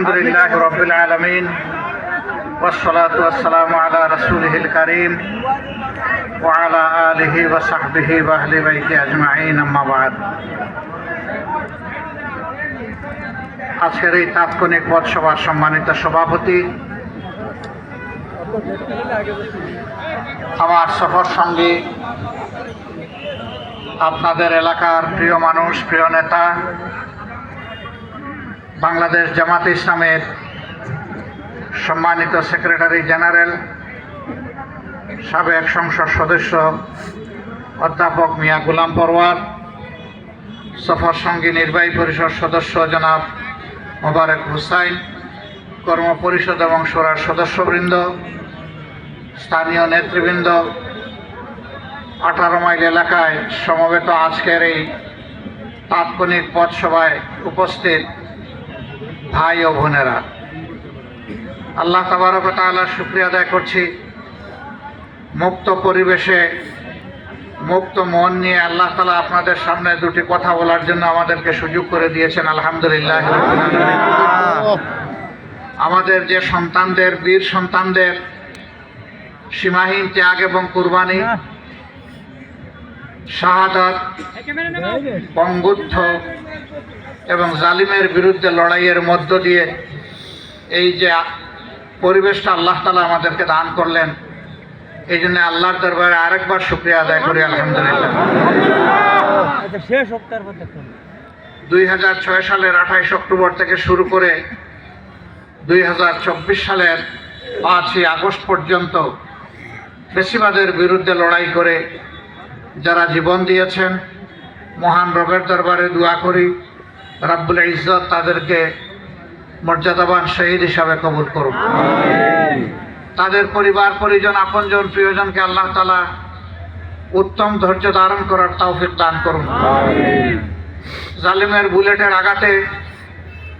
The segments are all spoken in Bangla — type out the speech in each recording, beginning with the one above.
আলহামদুলিল্লাহ রাব্বিল আলামিন ওয়াসসালাতু ওয়াসসালামু আলা রাসূলিহিল কারীম ওয়া আলা আলিহি ওয়া সাহবিহি ওয়া আহলি বাইতি আজমাইন, আম্মা বা'দ। আজকের এই তাৎক্ষণিক পথসভার সম্মানিত সভাপতি, আমার সফর সঙ্গী, আপনাদের এলাকার প্রিয় মানুষ, প্রিয় নেতা, বাংলাদেশ জামাতে ইসলামের সম্মানিত সেক্রেটারি জেনারেল, সাবেক সংসদ সদস্য অধ্যাপক মিয়া গোলাম পরওয়ার, সফর সঙ্গী নির্বাহী পরিষদ সদস্য জনাব মোবারক হুসাইন, কর্ম পরিষদ এবং শোরার সদস্যবৃন্দ, স্থানীয় নেতৃবৃন্দ, 18 মাইল এলাকায় সমবেত আজকের এই তাৎক্ষণিক পথসভায় উপস্থিত ভাই ও বোনেরা, আল্লাহ তাবারক ওয়া তাআলার শুকরিয়া আদায় করছি। মুক্ত পরিবেশে মুক্ত মন নিয়ে আল্লাহ তাআলা আপনাদের সামনে দুটি কথা বলার জন্য আমাদেরকে সুযোগ করে দিয়েছেন, আলহামদুলিল্লাহ। আমাদের যে সন্তানদের, বীর সন্তানদের সীমাহীন ত্যাগ এবং কুরবানি, শাহাদাত, পঙ্গুত্ব এবং জালিমের বিরুদ্ধে লড়াইয়ের মধ্য দিয়ে এই যে পরিবেশটা আল্লাহ তাআলা আমাদেরকে দান করলেন, এই জন্য আল্লাহর দরবারে আরেকবার শুকরিয়া আদায় করি, আলহামদুলিল্লাহ। 2006 সালের 28 অক্টোবর থেকে শুরু করে 2024 সালের 5ই আগস্ট পর্যন্ত ফ্যাসিবাদের বিরুদ্ধে লড়াই করে যারা জীবন দিয়েছেন, মহান রবের দরবারে দোয়া করি রাব্বুল ইজ্জত তাদেরকে মর্যাদাবান শহীদ হিসাবে কবুল করুন। তাদের পরিবার পরিজন, আপনজন, প্রিয়জনকে আল্লাহ তাআলা উত্তম ধৈর্য ধারণ করার তৌফিক দান করুন। জালিমের বুলেটের আঘাতে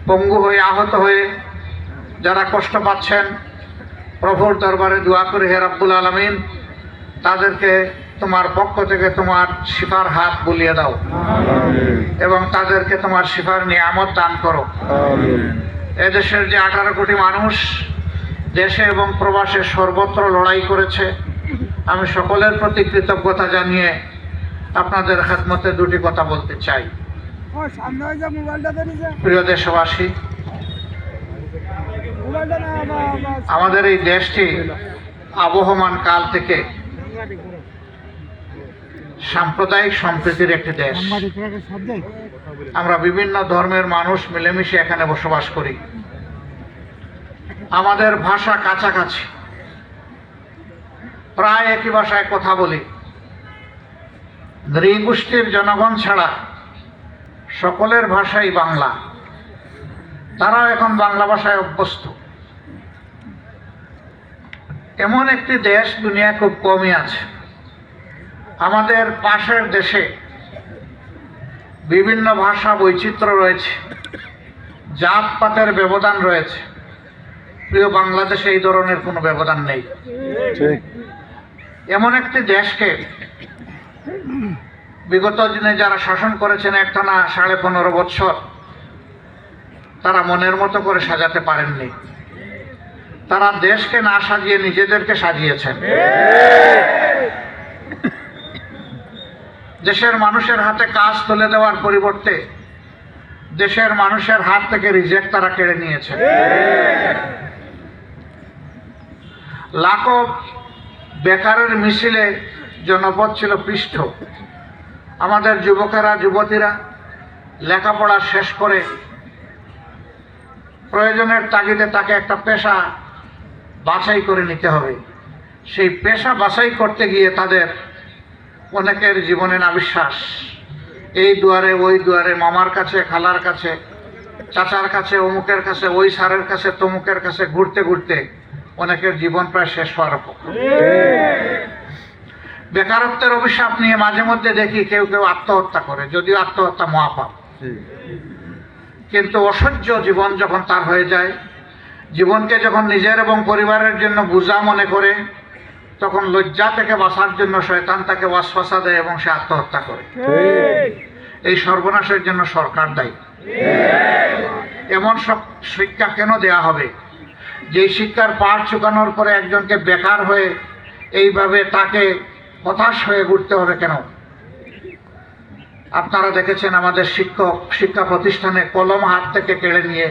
পঙ্গু হয়ে, আহত হয়ে যারা কষ্ট পাচ্ছেন, প্রভুর দরবারে দোয়া করে হে রাব্বুল আলামিন তাদেরকে তোমার পক্ষ থেকে তোমার শিফার হাত বুলিয়ে দাও এবং তাদেরকে তোমার শিফার নিয়ামত দান করো। এদেশের যে 18 কোটি মানুষ দেশে এবং প্রবাসে সর্বত্র লড়াই করেছে, আমি সকলের প্রতি কৃতজ্ঞতা জানিয়ে আপনাদের খেদমতে দুটি কথা বলতে চাই। প্রিয় দেশবাসী, আমাদের এই দেশটি আবহমান কাল থেকে সাম্প্রদায়িক সম্প্রীতির একটি দেশ। আমরা বিভিন্ন ধর্মের মানুষ মিলেমিশে এখানে বসবাস করি। আমাদের ভাষা কাছাকাছি, প্রায় একই ভাষায় কথা বলি। নৃগোষ্ঠীর জনগণ ছাড়া সকলের ভাষাই বাংলা, তারাও এখন বাংলা ভাষায় অভ্যস্ত। এমন একটি দেশ দুনিয়া খুব কমই আছে। আমাদের পাশের দেশে বিভিন্ন ভাষা বৈচিত্র্য রয়েছে, জাতপাতের ব্যবধান রয়েছে। প্রিয় বাংলাদেশে এই ধরনের কোনো ব্যবধান নেই। এমন একটি দেশকে বিগত দিনে যারা শাসন করেছেন একটানা 15.5 বছর, তারা মনের মতো করে সাজাতে পারেননি। তারা দেশকে না সাজিয়ে নিজেদেরকে সাজিয়েছেন। দেশের মানুষের হাতে কাজ তুলে দেওয়ার পরিবর্তে দেশের মানুষের হাত থেকে রিজেক তারা কেড়ে নিয়েছে। লাখো বেকারের মিছিলে জনপদ ছিল পৃষ্ঠ। আমাদের যুবকেরা, যুবতীরা লেখাপড়া শেষ করে প্রয়োজনের তাগিদে তাকে একটা পেশা বাছাই করে নিতে হবে। সেই পেশা বাছাই করতে গিয়ে তাদের অনেকের জীবনে না বিশ্বাস, এই দুয়ারে ওই দুয়ারে, মামার কাছে, খালার কাছে, চাচার কাছে, অমুকের কাছে, ওই স্যারের কাছে, তমুকের কাছে ঘুরতে ঘুরতে অনেকের জীবন প্রায় শেষ হওয়ার পক্ষে। বেকারত্বের অভিশাপ নিয়ে মাঝে মধ্যে দেখি কেউ কেউ আত্মহত্যা করে, যদিও আত্মহত্যা মহাপাপ। কিন্তু অসহ্য জীবন যখন তার হয়ে যায়, জীবনকে যখন নিজের এবং পরিবারের জন্য বোঝা মনে করে, তখন লজ্জা থেকে বাঁচার জন্য শয়তান তাকে ওয়াসওয়াসা দেয় এবং সে আত্মহত্যা করে। এই সর্বনাশের জন্য সরকার দায়ী। এমন সব শিক্ষা কেন দেয়া হবে যে শিক্ষার পাঠ চুকানোর পরে একজনকে বেকার হয়ে এইভাবে তাকে হতাশ হয়ে ঘুরতে হবে কেন? আপনারা দেখেছেন আমাদের শিক্ষা প্রতিষ্ঠানে কলম হাত থেকে কেড়ে নিয়ে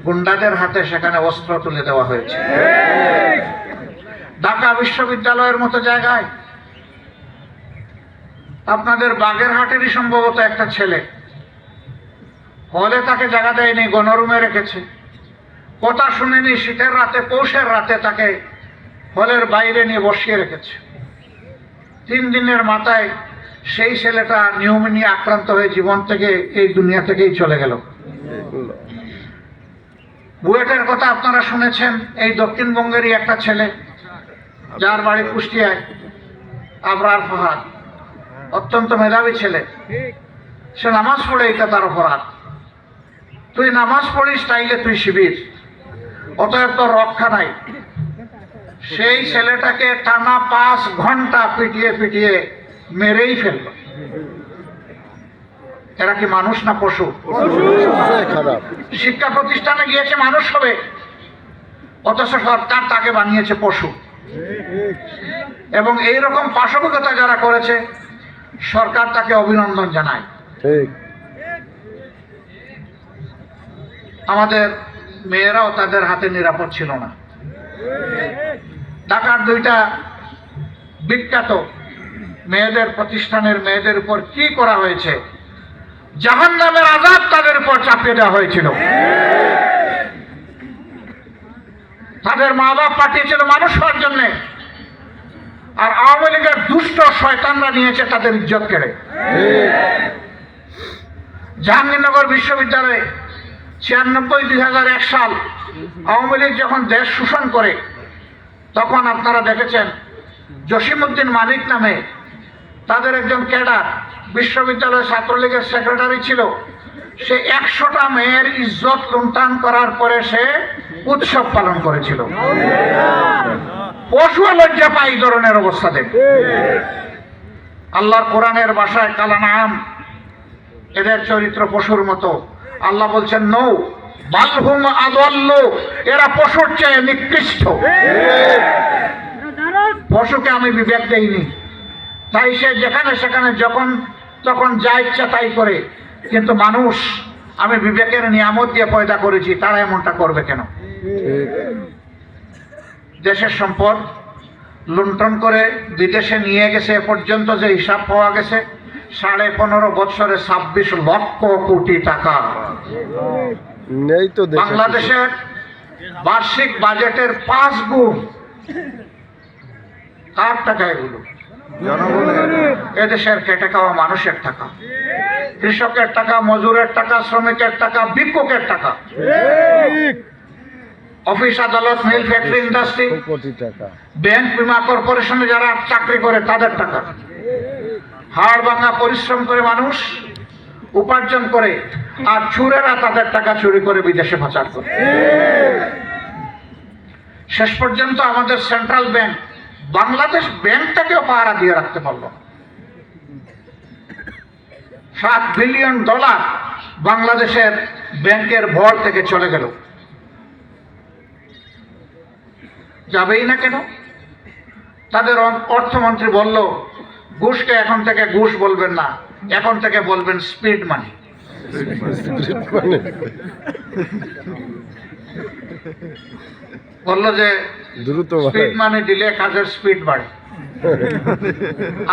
গুন্ডাদের হাতে সেখানে অস্ত্র তুলে দেওয়া হয়েছে। ঢাকা বিশ্ববিদ্যালয়ের মতো জায়গায় আপনাদের বাগেরহাটেরই সম্ভবত একটা ছেলে, হলে তাকে জায়গা দেয়নি, গণরুমে রেখেছে। কথা শুনেনি, শীতের রাতে, পৌষের রাতে তাকে হলের বাইরে নিয়ে বসিয়ে রেখেছে। 3 দিনের মাথায় সেই ছেলেটা নিউমোনিয়া আক্রান্ত হয়ে জীবন থেকে, এই দুনিয়া থেকেই চলে গেল। বুয়েটের কথা আপনারা শুনেছেন, এই দক্ষিণবঙ্গেরই একটা ছেলে যার বাড়ি কুষ্টিয়ায়, আবরার ফাহাদ, অত্যন্ত মেধাবী ছেলে। সে নামাজ পড়ে, এটা তার অপরাধ। তুই নামাজ পড়িস তাইলে তুই শিবির, অতএব তোর রক্ষা নাই। সেই ছেলেটাকে টানা 5 ঘন্টা পিটিয়ে পিটিয়ে মেরেই ফেলল। এরা কি মানুষ না পশু? শিক্ষা প্রতিষ্ঠানে গিয়েছে মানুষ হবে, অথচ সরকার তাকে বানিয়েছে পশু। এবং এইরকম পাশবিকতা যারা করেছে সরকার তাকে অভিনন্দন জানায়। আমাদের মেয়েরাও তাদের হাতে নিরাপদ ছিল না। ঢাকার 2টা বিখ্যাত মেয়েদের প্রতিষ্ঠানের মেয়েদের উপর কি করা হয়েছে? জাহান্নামের আযাব তাদের উপর চাপিয়ে দেওয়া হয়েছিল। তাদের মা বাপ পাঠিয়েছিল মানুষ হওয়ার জন্যে, আর আওয়ামী লীগের দুষ্ট শয়তানরা নিয়েছে তাদের ইজ্জত কেড়ে। জাহাঙ্গীরনগর বিশ্ববিদ্যালয়ে 96-2001 সাল আওয়ামী লীগ যখন দেশ শোষণ করে, তখন আপনারা দেখেছেন জসিমউদ্দিন মানিক নামে তাদের একজন ক্যাডার, বিশ্ববিদ্যালয় ছাত্রলীগের সেক্রেটারি ছিল। সে 100টা মেয়ের ইজ্জত লুণ্ঠন করার পরে সে উৎসব পালন করেছিল। পশু লজ্জা পায় এই ধরনের অবস্থা দেখে। আল্লাহর কোরআনের ভাষায় কালানাম, এদের চরিত্র পশুর মতো। আল্লাহ বলছেন নৌ বালহুম আদাল্লু, এরা পশুর চেয়ে নিকৃষ্ট। পশুকে আমি বিবেক দেইনি, তাই সে যেখানে সেখানে যখন তখন যা ইচ্ছা তাই করে। কিন্তু মানুষ আমি বিবেকের নিয়ামত দিয়ে পয়দা করেছি, তারা এমনটা করবে কেন? দেশের সম্পদ লুণ্ঠন করে বিদেশে নিয়ে গেছে, এ পর্যন্ত যে হিসাব পাওয়া গেছে 15.5 বছরে 26 লক্ষ কোটি টাকা। বাংলাদেশের বার্ষিক বাজেটের 5 গুণ। কার টাকা এগুলো? এদেশের খেটে খাওয়া মানুষের টাকা, কৃষকের টাকা, মজুরের টাকা, শ্রমিকের টাকা, ভিক্ষুকের টাকা। অফিস আদালত, মিল, ফ্যাক্টরি, ইন্ডাস্ট্রি, ব্যাংক, বীমা কর্পোরেশনে যারা চাকরি করে তাদের টাকা। হাড় ভাঙা পরিশ্রম করে মানুষ উপার্জন করে, আর চোরেরা তাদের টাকা চুরি করে বিদেশে পাচার করে। শেষ পর্যন্ত আমাদের সেন্ট্রাল ব্যাংক বাংলাদেশ ব্যাংকটাকেও পাহারা দিয়ে রাখতে পারল। $7 বিলিয়ন বাংলাদেশের ব্যাংকের ভর থেকে চলে গেল। যাবেই না কেন? তাদের অর্থমন্ত্রী বলল ঘুষকে এখন থেকে ঘুষ বলবেন না, এখন থেকে বলবেন স্পিড মানি। বললো যে স্পিড মানি দিলে কাজের স্পিড বাড়ে।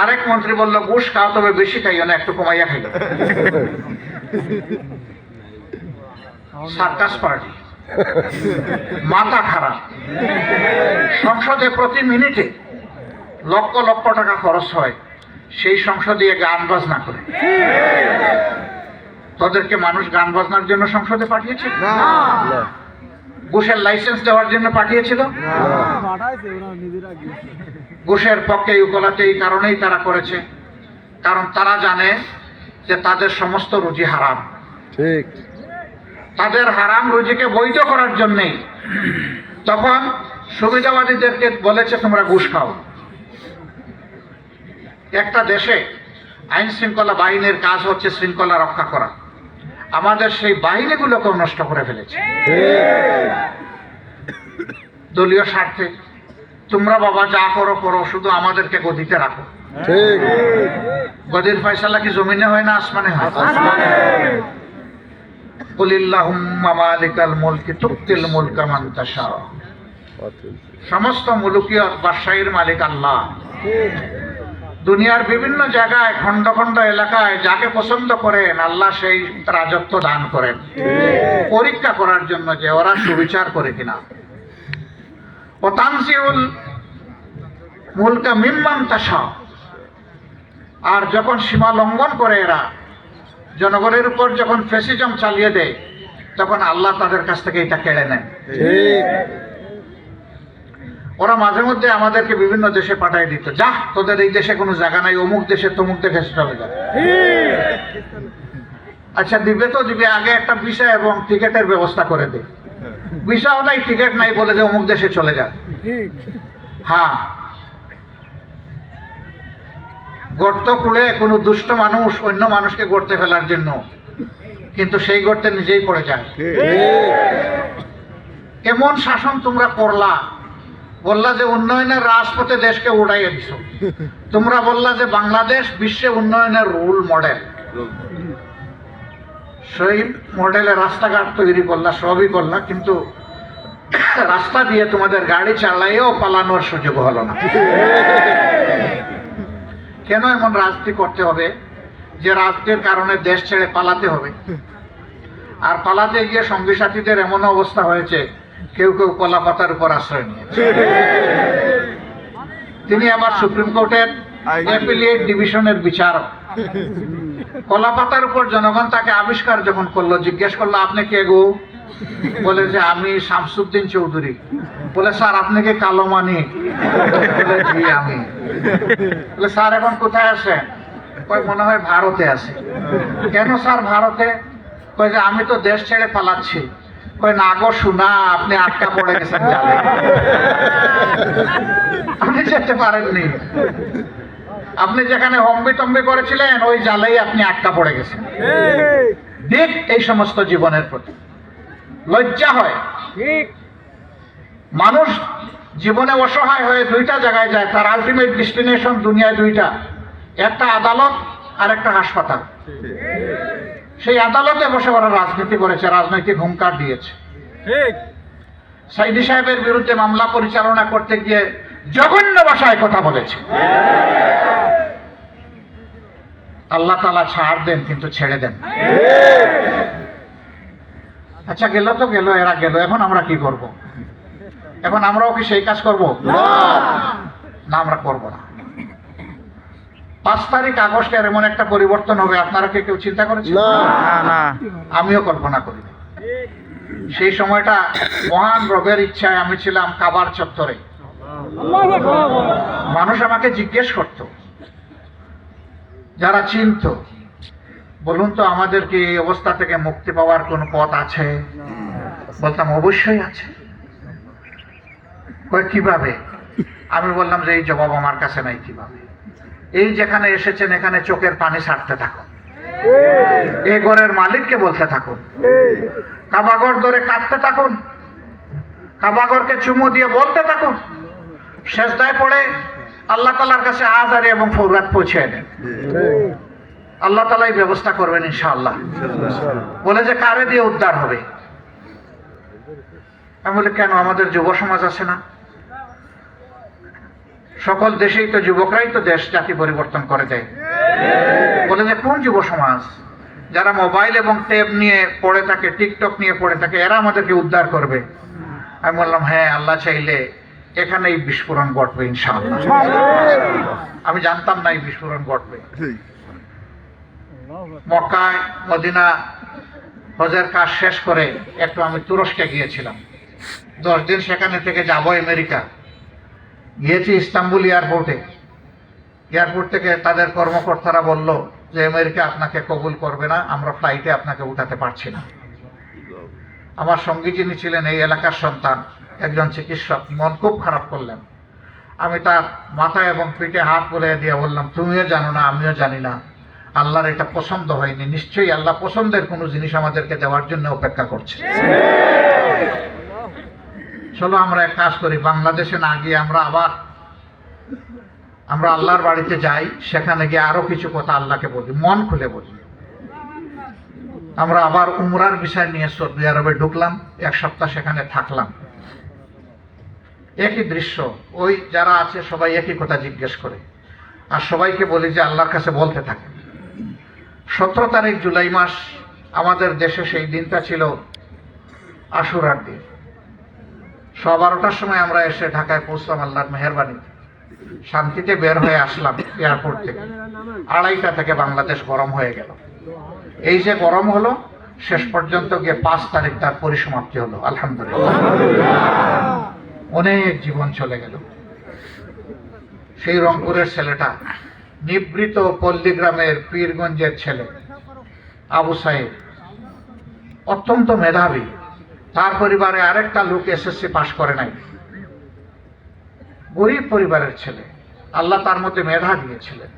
আরেক মন্ত্রী বলল ঘুষ খাও, তবে বেশি খাইও না, একটু কমাইয়া খাইও। সার্কাস পার্টি, মাথা খারাপ। সংসদে প্রতি মিনিটে লক্ষ লক্ষ টাকা খরচ হয়, সেই সংসদে গান বাজনা করে। তাদেরকে মানুষ গান বাজনার জন্য সংসদে পাঠিয়েছিল? ঘুষের লাইসেন্স দেওয়ার জন্য পাঠিয়েছিল? ঘুষের পক্ষে ইউকলাতে এই কারণেই তারা করেছে, কারণ তারা জানে যে তাদের সমস্ত রুজি হারাম। ঠিক, তাদের হারাম রুজিকে বৈধ করার জন্যেই তখন সুবিধাবাদীদেরকে বলেছে তোমরা ঘুষ খাও। একটা দেশে আইন শৃঙ্খলা বাহিনীর কাজ হচ্ছে শৃঙ্খলা রক্ষা করা। আমাদের সেই বাহিনীগুলোকেও নষ্ট করে ফেলেছে দলীয় স্বার্থে। তোমরা বাবা যা করো করো, শুধু আমাদেরকে গদিতে রাখো। গদির ফয়সালা কি জমিনে হয় না আসমানে হয়? কুলিল্লাহুম্মা মালিকাল মুলকি তুতিল মুলকা মান তাশা। সমস্ত মুলুকিয়ত বাদশাহীর মালিক আল্লাহ। দুনিয়ার বিভিন্ন জায়গায় খণ্ড খণ্ড এলাকায় যাকে পছন্দ করেন আল্লাহ সেই রাজত্ব দান করেন পরীক্ষা করার জন্য যে ওরা সুবিচার করে কিনা। ও তানজিউল মুলকা মিম্মান তাশা। আর যখন সীমা লঙ্ঘন করে এরা জনগণের উপর যখন ফ্যাসিজম চালিয়ে দেয়, তখন আল্লাহ তাদের কাছ থেকে এটা কেড়ে নেন। ওরা মাঝে মধ্যে আমাদেরকে বিভিন্ন দেশে পাঠিয়ে দিত, যা তোদের এই দেশে কোনো জায়গা নাই, অমুক দেশে তমুক দেশে চলে যায়। আচ্ছা দিবে তো দিবে, আগে একটা ভিসা এবং টিকেটের ব্যবস্থা করে দে। ভিসাও নাই টিকিট নাই বলে যে অমুক দেশে চলে যায়। হ্যাঁ, গর্ত খুঁড়ে কোনো দুষ্ট মানুষ অন্য মানুষকে গর্তে ফেলার জন্য, কিন্তু সেই গর্তে নিজেই পড়ে যায়। এমন শাসন তোমরা করলা, বললা যে উন্নয়নের রাজপথে দেশকে উড়াইয়ে দিছো। তোমরা বললা যে বাংলাদেশ বিশ্বে উন্নয়নের রোল মডেল। সেই মডেলের রাস্তাঘাট তৈরি করলা, সবই করলা, কিন্তু রাস্তা দিয়ে তোমাদের গাড়ি চালাইও পালানোর সুযোগ হলো না। কেন এমন রাজনীতি করতে হবে যে রাজনীতির কারণে দেশ ছেড়ে পালাতে হবে? আর পালাতে গিয়ে সঙ্গী সাথীদের এমন অবস্থা হয়েছে, কেউ কেউ কলা পাতার উপর আশ্রয় নিয়েছে। তিনি আবার সুপ্রিম কোর্টের অ্যাপিলিয়েট ডিভিশনের বিচারক। কলা পাতার উপর জনগণ তাকে আবিষ্কার যখন করলো, জিজ্ঞেস করলো আপনি কে গো? বলে যে আমি শামসুদ্দিন চৌধুরী। বলে স্যার আপনি কি কালো মানিক? বলে জি আমি। বলে স্যার এখন কোথায় আছেন? কই মনে হয় ভারতে আছে। কেন স্যার ভারতে? কই যে আমি তো দেশ ছেড়ে পালাচ্ছি। কই না গো শোনা, আপনি আটকা পড়ে গেছেন জালে, আপনি যেতে পারেননি। আপনি যেখানে হম্বি তম্বি করেছিলেন ওই জালেই আপনি আটকা পড়ে গেছেন। দেখ এই সমস্ত জীবনের প্রতি লজ্জা হয়। মানুষ জীবনে অসহায় হয়ে দুইটা জায়গায় যায়, তার আলটিমেট ডেস্টিনেশন দুনিয়ায় দুইটা, একটা আদালত আর একটা হাসপাতাল। সেই আদালতে বসে ওরা রাজনীতি করেছে, রাজনৈতিক হুঙ্কার দিয়েছে। সাইদি সাহেবের বিরুদ্ধে মামলা পরিচালনা করতে গিয়ে জঘন্য ভাষায় কথা বলেছে। আল্লাহ তাআলা ছাড় দেন, কিন্তু ছেড়ে দেন। আচ্ছা গেল তো গেল, এরা গেল, এখন আমরা কি করব? এখন আমরাও কি সেই কাজ করব? না, আমরা করব না। 5 তারিখ আগস্টের এমন একটা পরিবর্তন হবে, আপনারা কি কেউ চিন্তা করেছেন? না, আমিও কল্পনা করি। সেই সময়টা মহান রবের ইচ্ছায় আমি ছিলাম কাবার চত্বরে। মানুষ আমাকে জিজ্ঞেস করত, যারা চিনত, বলুন তো আমাদের কি এই অবস্থা থেকে মুক্তি পাওয়ার কোন পথ আছে? বলতাম অবশ্যই আছে। কিভাবে? আমি বললাম যে এই জবাব আমার কাছে নাই। কিভাবে? এই যেখানে এসেছেন এখানে চোখের পানি ছাড়তে থাকুন, এই ঘরের মালিককে বলতে থাকুন, কাবাঘর ধরে কাঁদতে থাকুন, কাবাঘরকে চুমু দিয়ে বলতে থাকুন, সেজদায় পড়ে আল্লাহ তাআলার কাছে আযারি এবং ফৌরাত পৌঁছে দেন। আল্লাহ তাআলাই ব্যবস্থা করবেন ইনশাআল্লাহ। বলে যে কারে দিয়ে উদ্ধার হবে? আমি বলি কেন, আমাদের যুব সমাজ আছে না? সকল দেশেই তো যুবকরাই তো দেশ জাতি পরিবর্তন করে দেয়। বলে যে কোন যুব সমাজ? যারা মোবাইল এবং ট্যাব নিয়ে পড়ে থাকে, টিকটক নিয়ে পড়ে থাকে, এরা আমাদেরকে উদ্ধার করবে। আমি বললাম হ্যাঁ, আল্লাহ চাইলে এখানেই বিস্ফোরণ ঘটবে ইনশাআল্লাহ। আমি জানতাম না এই বিস্ফোরণ ঘটবে। মক্কায় মদিনা হজের কাজ শেষ করে একটু আমি তুরস্কে গিয়েছিলাম। 10 দিন সেখানে থেকে যাব আমেরিকা। গিয়েছি ইস্তাম্বুল এয়ারপোর্টে। এয়ারপোর্ট থেকে তাদের কর্মকর্তারা বলল যে আমেরিকা আপনাকে কবুল করবে না, আমরা ফ্লাইটে আপনাকে উঠাতে পারছি না। আমার সঙ্গী যিনি ছিলেন এই এলাকার সন্তান, একজন চিকিৎসক, মন খুব খারাপ করলেন। আমি তার মাথা এবং পিঠে হাত বুলিয়ে দিয়ে বললাম, তুমিও জানো না, আমিও জানি না, আল্লাহর এটা পছন্দ হয়নি। নিশ্চয়ই আল্লাহ পছন্দের কোনো জিনিস আমাদেরকে দেওয়ার জন্য অপেক্ষা করছে। চলো আমরা এক কাজ করি, বাংলাদেশে না গিয়ে আমরা আল্লাহর বাড়িতে যাই, সেখানে গিয়ে আরো কিছু কথা আল্লাহকে বলি, মন খুলে বলি। আমরা আবার উমরার বিষয় নিয়ে সৌদি আরবে ঢুকলাম, 1 সপ্তাহ সেখানে থাকলাম। একই দৃশ্য, ওই যারা আছে সবাই একই কথা জিজ্ঞেস করে, আর সবাইকে বলি যে আল্লাহর কাছে বলতে থাকে। 17 তারিখ জুলাই মাস আমাদের দেশে সেই দিনটা ছিল আশুরার দিন। 12টার সময় আমরা এসে ঢাকায় পৌঁছলাম আল্লাহর মেহেরবানিতে। শান্তিতে বের হয়ে আসলাম এয়ারপোর্ট থেকে। 2:30টা থেকে বাংলাদেশ গরম হয়ে গেল। এই যে গরম হলো, শেষ পর্যন্ত গিয়ে 5 তারিখ তার পরিসমাপ্তি হলো। আলহামদুলিল্লাহ, অনেক জীবন চলে গেল। সেই রংপুরের ছেলেটা, নিবৃত পল্লীগ্রামের পীরগঞ্জের ছেলে আবু সাইদ, অত্যন্ত মেধাবী। তার পরিবারে আরেকটা লোক এসএসসি পাশ করে নাই, গরিব পরিবারের ছেলে। আল্লাহ তার মধ্যে মেধা দিয়েছিলেন।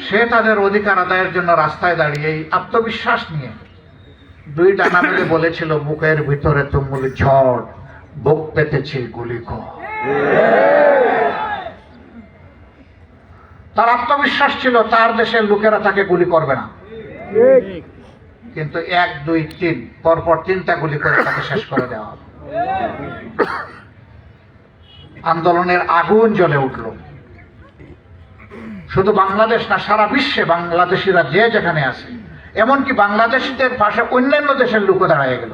সে তাদের অধিকার আদায়ের জন্য রাস্তায় দাঁড়িয়ে এই আত্মবিশ্বাস নিয়ে 2 ডানা মেলে বলেছিল, বুকের ভিতরে তুমুল ঝড়, বুক পেতেছি গুলি কর। তার আত্মবিশ্বাস ছিল তার দেশের লোকেরা তাকে গুলি করবে না, কিন্তু 1, 2, 3 পরপর 3টা গুলি করে তাকে শেষ করে দেওয়া হবে। আন্দোলনের আগুন জ্বলে উঠল। শুধু বাংলাদেশ না, সারা বিশ্বে বাংলাদেশিরা যে যেখানে আছে, এমনকি বাংলাদেশিদের পাশে অন্যান্য দেশের লোক দাঁড়িয়ে গেল।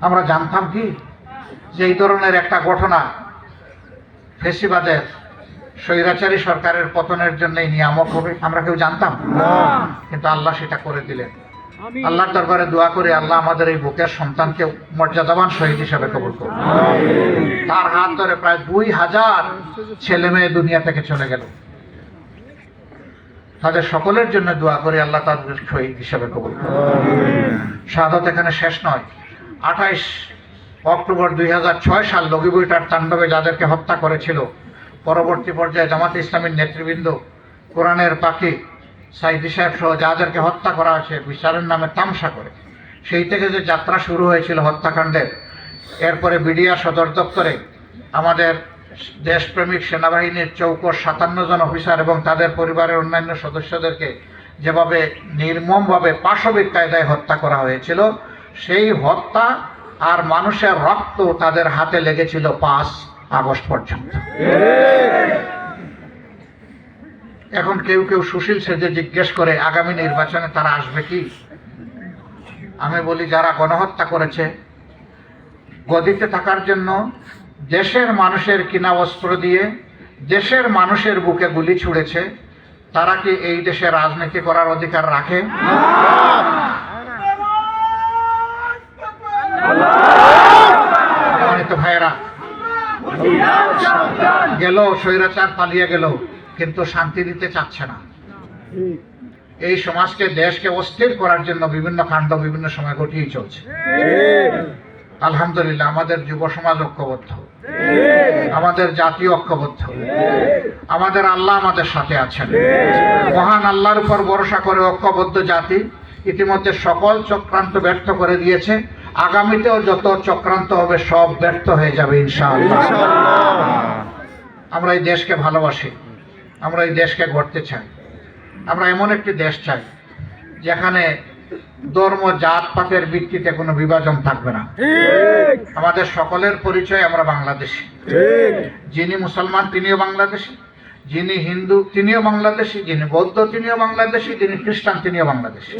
আমরা জানতাম কি যে এই ধরনের একটা ঘটনা ফেসিবাদের স্বৈরাচারী সরকারের পতনের জন্যই নিয়ামক হবে? আমরা কেউ জানতাম না, কিন্তু আল্লাহ সেটা করে দিলেন। আল্লাহর দরবারে দোয়া করে আল্লাহ আমাদের এই বুকের সন্তানকে মর্যাদাবান শহীদ হিসাবে কবুল করুন। তার হাত ধরে প্রায় 2000 ছেলে মেয়ে দুনিয়া থেকে চলে গেল। তাদের সকলের জন্য দোয়া করে আল্লাহ তাদের শহীদ হিসাবে কবুল করুন। শাহাদাত এখানে শেষ নয়। 28 অক্টোবর 2006 সাল লগিবইটার তাণ্ডবে যাদেরকে হত্যা করেছিল, পরবর্তী পর্যায়ে জামাতে ইসলামীর নেতৃবৃন্দ, কোরআনের পাখি সাইদি সাহেব সহ যাদেরকে হত্যা করা হয়েছে বিচারের নামে তামসা করে, সেই থেকে যে যাত্রা শুরু হয়েছিল হত্যাকাণ্ডের, এরপরে বিডিআর সদর দপ্তরে আমাদের দেশপ্রেমিক সেনাবাহিনীর চৌকস 57 জন অফিসার এবং তাদের পরিবারের অন্যান্য সদস্যদেরকে যেভাবে নির্মমভাবে পাশবিক কায়দায় হত্যা করা হয়েছিল, সেই হত্যা আর মানুষের রক্ত তাদের হাতে লেগেছিল 5 আগস্ট পর্যন্ত। এখন কেউ কেউ সুশীল সেজে জিজ্ঞেস করে আগামী নির্বাচনে তারা আসবে কি? আমি বলি, যারা গণহত্যা করেছে, গদিতে থাকার জন্য দেশের মানুষের কিনা অস্ত্র দিয়ে দেশের মানুষের বুকে গুলি ছুঁড়েছে, তারা কি এই দেশে রাজনীতি করার অধিকার রাখে? তো ভাইয়েরা, গেল স্বৈরাচার, পালিয়ে গেল, কিন্তু শান্তি দিতে চাচ্ছে না। এই সমাজকে, দেশকে অস্থির করার জন্য বিভিন্ন কাণ্ড বিভিন্ন সময় ঘটিয়ে চলছে। আলহামদুলিল্লাহ, আমাদের যুব সমাজ ঐক্যবদ্ধ, আমাদের জাতি ঐক্যবদ্ধ, আমাদের আল্লাহ আমাদের সাথে আছেন। মহান আল্লাহর উপর ভরসা করে ঐক্যবদ্ধ জাতি ইতিমধ্যে সকল চক্রান্ত ব্যর্থ করে দিয়েছে। আগামীতেও যত চক্রান্ত হবে সব ব্যর্থ হয়ে যাবে ইনশাআল্লাহ। আমরা এই দেশকে ভালোবাসি, আমরা এই দেশকে গড়তে চাই। আমরা এমন একটি দেশ চাই যেখানে ধর্ম, জাত পাতের ভিত্তিতে কোনো বিভাজন থাকবে না। আমাদের সকলের পরিচয় আমরা বাংলাদেশী। যিনি মুসলমান তিনিও বাংলাদেশী, যিনি হিন্দু তিনিও বাংলাদেশী, যিনি বৌদ্ধ তিনিও বাংলাদেশী, যিনি খ্রিস্টান তিনিও বাংলাদেশী।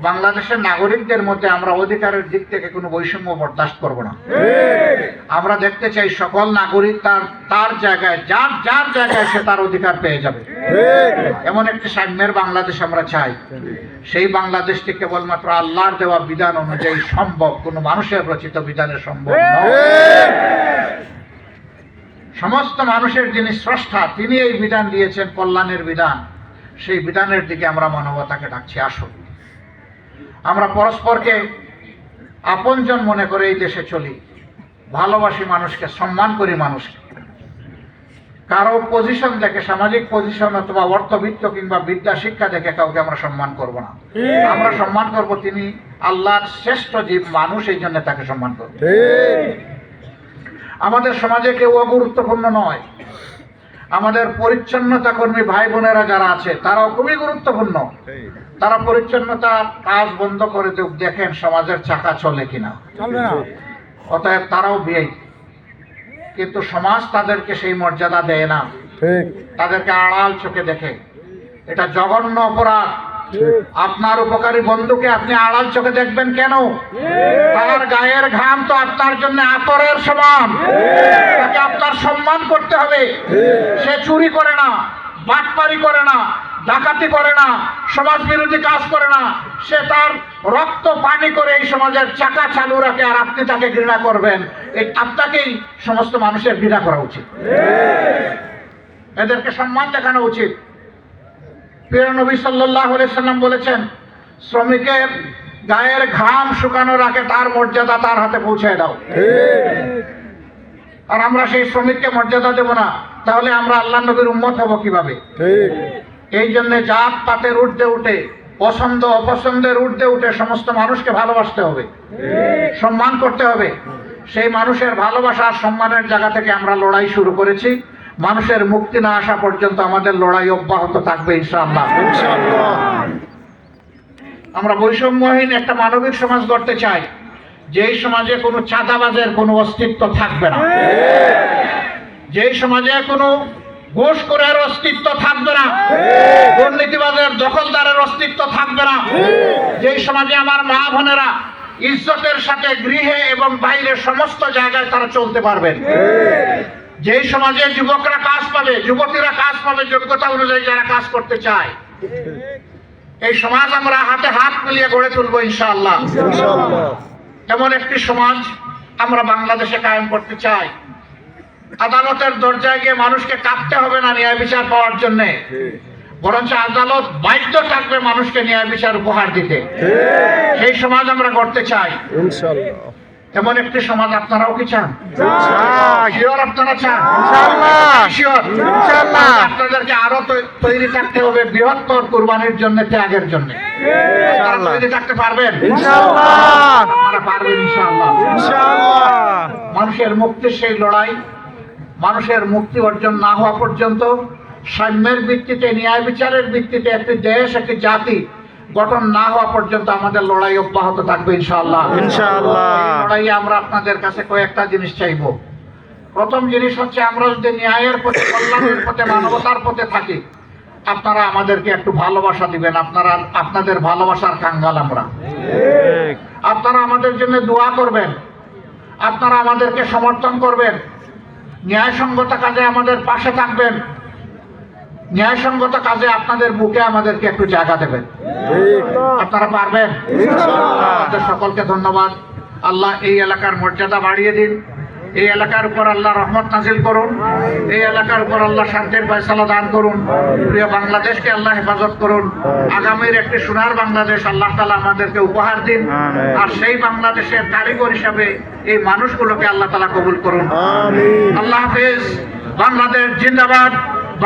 বাংলাদেশের নাগরিকদের মধ্যে আমরা অধিকারের দিক থেকে কোনো বৈষম্য বরদাস্ত করব না। আমরা দেখতে চাই সকল নাগরিক তার জায়গায়, যার জায়গায় সে তার অধিকার পেয়ে যাবে। এমন একটি সাম্যের বাংলাদেশ আমরা চাই। সেই বাংলাদেশটি কেবলমাত্র আল্লাহর দেওয়া বিধান অনুযায়ী সম্ভব, কোনো মানুষের রচিত বিধানের সম্ভব নয়। সমস্ত মানুষের যিনি স্রষ্টা, তিনি এই বিধান দিয়েছেন, কল্যাণের বিধান। সেই বিধানের দিকে আমরা মানবতাকে ডাকছি, আসুন আমরা পরস্পরকে আপনজন মনে করে এই দেশে চলি, ভালোবাসি মানুষকে, সম্মান করি মানুষকে। কারো পজিশন দেখে, সামাজিক পজিশন অথবা অর্থবিত্ত কিংবা বিদ্যা শিক্ষা দেখে কাউকে আমরা সম্মান করব না। আমরা সম্মান করব তিনি আল্লাহর শ্রেষ্ঠ জীব মানুষ, এই জন্য তাকে সম্মান করব। আমাদের সমাজে কেউ অগুরুত্বপূর্ণ নয়। আমাদের পরিচ্ছন্নতা কর্মী ভাই বোনেরা যারা আছে তারাও খুবই গুরুত্বপূর্ণ। তারা পরিচ্ছন্নতার কাজ বন্ধ করে দেখেন সমাজের চাকা চলে কিনা। অতএব তারাও বিয়ে, কিন্তু সমাজ তাদেরকে সেই মর্যাদা দেয় না, তাদেরকে আড়াল চোখে দেখে। এটা জঘন্য অপরাধ। আপনার উপকারী বন্ধুকে আপনি আড়াল চোখে দেখবেন কেন? তার গায়ের ঘাম তো আপনার জন্য আতরের সমান। তাকে আপনার সম্মান করতে হবে। সে চুরি করে না, বাটপারি করে না, ডাকাতি করে না, সমাজ বিরোধী কাজ করে না। সে তার রক্ত পানি করে এই সমাজের চাকা চালু রাখে, আর আপনি তাকে ঘৃণা করবেন। এই আপনাকেই সমস্ত মানুষের ঘৃণা করা উচিত। এদেরকে সম্মান দেখানো উচিত। প্রিয় নবী সাল্লাল্লাহু আলাইহি সাল্লাম বলেছেন, শ্রমিকের গায়ের ঘাম শুকানোর আগে তার মর্যাদা তার হাতে পৌঁছে দাও। আর আমরা সেই শ্রমিককে মর্যাদা দেব না, তাহলে আমরা আল্লাহ নবীর উম্মত হব কিভাবে? এই জন্য জাত পাতের ঊর্ধ্বে উঠে, পছন্দ অপছন্দের ঊর্ধ্বে উঠে সমস্ত মানুষকে ভালোবাসতে হবে, সম্মান করতে হবে। সেই মানুষের ভালোবাসা আর সম্মানের জায়গা থেকে আমরা লড়াই শুরু করেছি। মানুষের মুক্তি না আসা পর্যন্ত আমাদের লড়াই অব্যাহত থাকবে ইনশাআল্লাহ। আমরা বৈষম্যহীন একটা মানবিক সমাজ গড়তে চাই, যেই সমাজে কোনো চাঁদাবাজের কোনো অস্তিত্ব থাকবে না, যেই সমাজে কোনো ঘুষখোরের অস্তিত্ব থাকবে না, দুর্নীতিবাজের দখলদারের অস্তিত্ব থাকবে না, যেই সমাজে আমার মা বোনেরা ইজ্জতের সাথে গৃহে এবং বাইরে সমস্ত জায়গায় তারা চলতে পারবেন, যেই সমাজে যুবকরা কাজ পাবে, যুবতীরা কাজ পাবে যোগ্যতা অনুযায়ী যারা কাজ করতে চায়। এই সমাজ আমরা হাতে হাত মিলিয়ে গড়ে তুলবো ইনশাআল্লাহ। এমন একটি সমাজ আমরা বাংলাদেশে কায়েম করতে চাই। আদালতের দরজায় গিয়ে মানুষকে কাঁপতে হবে না ন্যায় বিচার পাওয়ার জন্যে, বরঞ্চ আদালত বাধ্য থাকবে মানুষকে ন্যায় বিচার উপহার দিতে। সেই সমাজ আমরা গড়তে চাই এমন একটি সমাজ। আপনারাও কি চান? শিওর আপনারা চান? শিওর। আপনাদেরকে আরো তৈরি থাকতে হবে বৃহত্তর কুরবানির জন্য, ত্যাগের জন্য। তৈরি থাকতে পারবেন? আপনারা পারবেন ইনশাআল্লাহ। মানুষের মুক্তির সেই লড়াই, মানুষের মুক্তি অর্জন না হওয়া পর্যন্ত সাম্যের ভিত্তিতে, ন্যায় বিচারের ভিত্তিতে একটি দেশ, একটি জাতি গঠন না হওয়া পর্যন্ত আমাদের লড়াই অব্যাহত থাকবে ইনশাআল্লাহ। লড়াই আমরা আপনাদের কাছে কয়েকটা জিনিস চাইব। প্রথম জিনিস হচ্ছে, আমরা যদি ন্যায়ের পথে, কল্যাণের পথে, মানবতার পথে থাকি, আপনারা আমাদেরকে একটু ভালোবাসা দিবেন। আপনাদের ভালোবাসার কাঙ্গাল আমরা। আপনারা আমাদের জন্য দোয়া করবেন, আপনারা আমাদেরকে সমর্থন করবেন, ন্যায়সঙ্গত কাজে আমাদের পাশে থাকবেন, ন্যায়সঙ্গত কাজে আপনাদের বুকে আমাদেরকে একটু জায়গা দেবেন। আপনারা পারবেন? আপনাদের সকলকে ধন্যবাদ। আল্লাহ এই এলাকার মর্যাদা বাড়িয়ে দিন। এই এলাকার উপর আল্লাহ রহমত নাজিল করুন। এই এলাকার উপর আল্লাহ শান্তির ফয়সালা দান করুন। প্রিয় বাংলাদেশকে আল্লাহ হেফাজত করুন। আগামীর একটি সোনার বাংলাদেশ আল্লাহ তাআলা আমাদেরকে উপহার দিন। আর সেই বাংলাদেশের কারিগর হিসাবে এই মানুষগুলোকে আল্লাহ তাআলা কবুল করুন। আল্লাহ হাফেজ। বাংলাদেশ জিন্দাবাদ।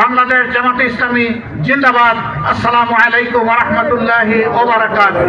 বাংলাদেশ জামাতে ইসলামী জিন্দাবাদ। আসসালামু আলাইকুম ওয়া রাহমাতুল্লাহি ওয়া বারাকাতুহু।